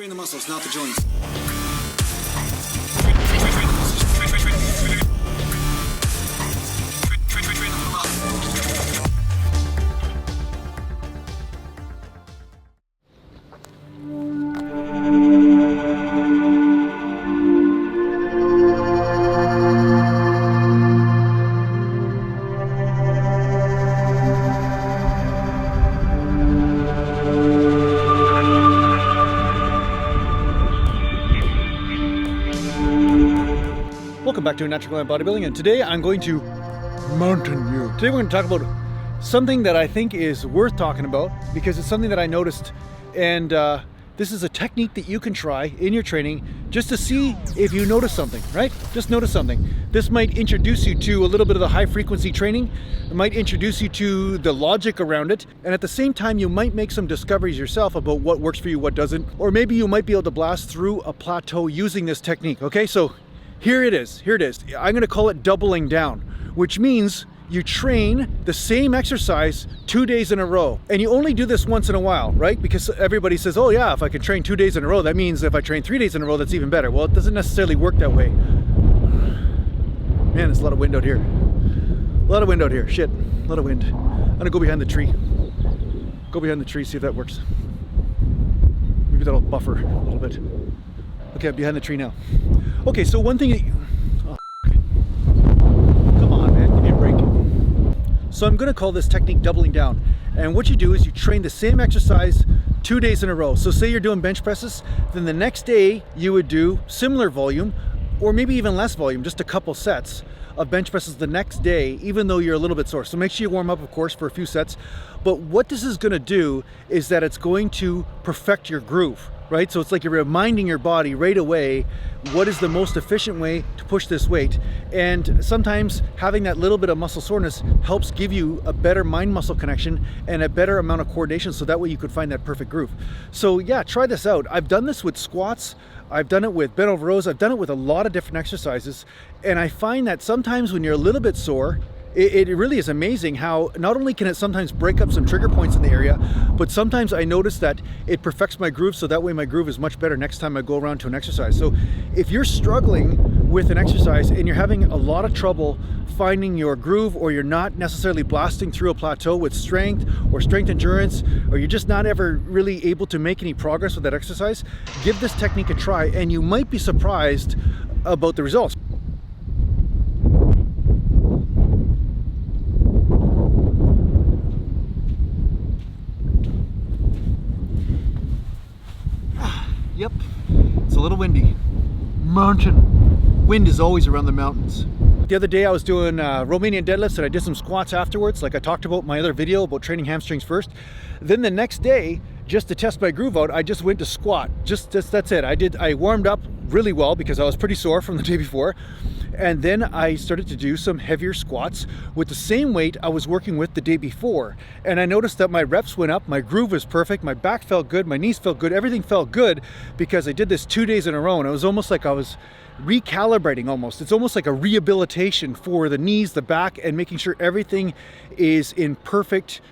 Train the muscles, not the joints. Welcome back to Natural Gallant Bodybuilding, and today I'm going to mountain you. Today we're going to talk about something that I think is worth talking about because it's something that I noticed, and this is a technique that you can try in your training just to see if you notice something, right? Just notice something. This might introduce you to a little bit of the high frequency training. It might introduce you to the logic around it, and at the same time you might make some discoveries yourself about what works for you, what doesn't, or maybe you might be able to blast through a plateau using this technique. Okay, so here it is. I'm going to call it doubling down, which means you train the same exercise 2 days in a row. And you only do this once in a while, right? Because everybody says, oh yeah, if I can train 2 days in a row, that means if I train 3 days in a row, that's even better. Well, it doesn't necessarily work that way. Man, there's a lot of wind out here. Shit, a lot of wind. I'm gonna go behind the tree. Go behind the tree, see if that works. Maybe that'll buffer a little bit. Okay, I'm behind the tree now. Okay, so one thing that you... Oh, come on, man, give me a break. So I'm gonna call this technique doubling down. And what you do is you train the same exercise 2 days in a row. So say you're doing bench presses, then the next day you would do similar volume, or maybe even less volume, just a couple sets of bench presses the next day, even though you're a little bit sore. So make sure you warm up, of course, for a few sets. But what this is gonna do is that it's going to perfect your groove, right? So it's like you're reminding your body right away what is the most efficient way to push this weight. And sometimes having that little bit of muscle soreness helps give you a better mind-muscle connection and a better amount of coordination, so that way you could find that perfect groove. So yeah, try this out. I've done this with squats, I've done it with bent over rows, I've done it with a lot of different exercises, and I find that sometimes when you're a little bit sore, it really is amazing how not only can it sometimes break up some trigger points in the area, but sometimes I notice that it perfects my groove, so that way my groove is much better next time I go around to an exercise. So if you're struggling with an exercise and you're having a lot of trouble finding your groove, or you're not necessarily blasting through a plateau with strength or strength endurance, or you're just not ever really able to make any progress with that exercise, give this technique a try and you might be surprised about the results. Yep, it's a little windy. Mountain. Wind is always around the mountains. The other day I was doing Romanian deadlifts, and I did some squats afterwards, like I talked about in my other video about training hamstrings first. Then the next day, just to test my groove out, I just went to squat. Just that's it. I warmed up really well because I was pretty sore from the day before. And then I started to do some heavier squats with the same weight I was working with the day before. And I noticed that my reps went up, my groove was perfect, my back felt good, my knees felt good, everything felt good because I did this 2 days in a row, and it was almost like I was recalibrating almost. It's almost like a rehabilitation for the knees, the back, and making sure everything is in perfect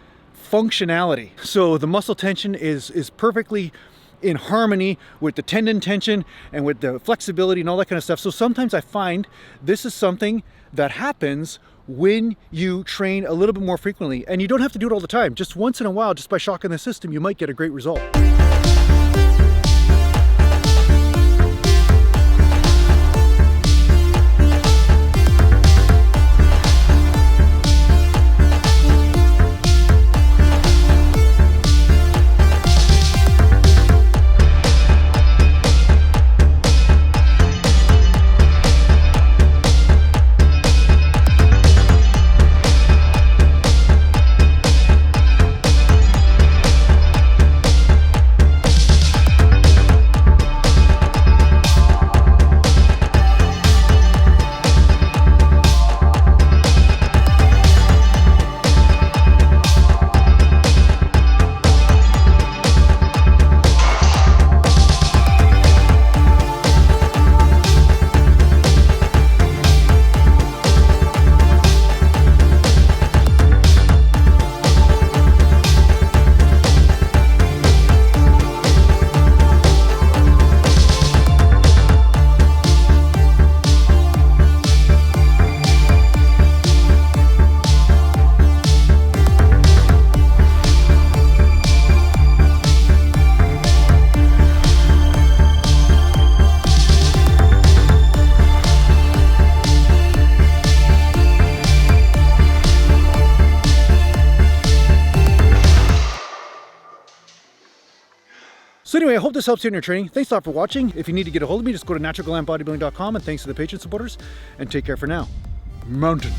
functionality. So the muscle tension is perfectly in harmony with the tendon tension and with the flexibility and all that kind of stuff. So sometimes I find this is something that happens when you train a little bit more frequently, and you don't have to do it all the time. Just once in a while, just by shocking the system, you might get a great result. I hope this helps you in your training. Thanks a lot for watching. If you need to get a hold of me, just go to naturalgallantbodybuilding.com, and thanks to the Patreon supporters, and take care for now. Mountain.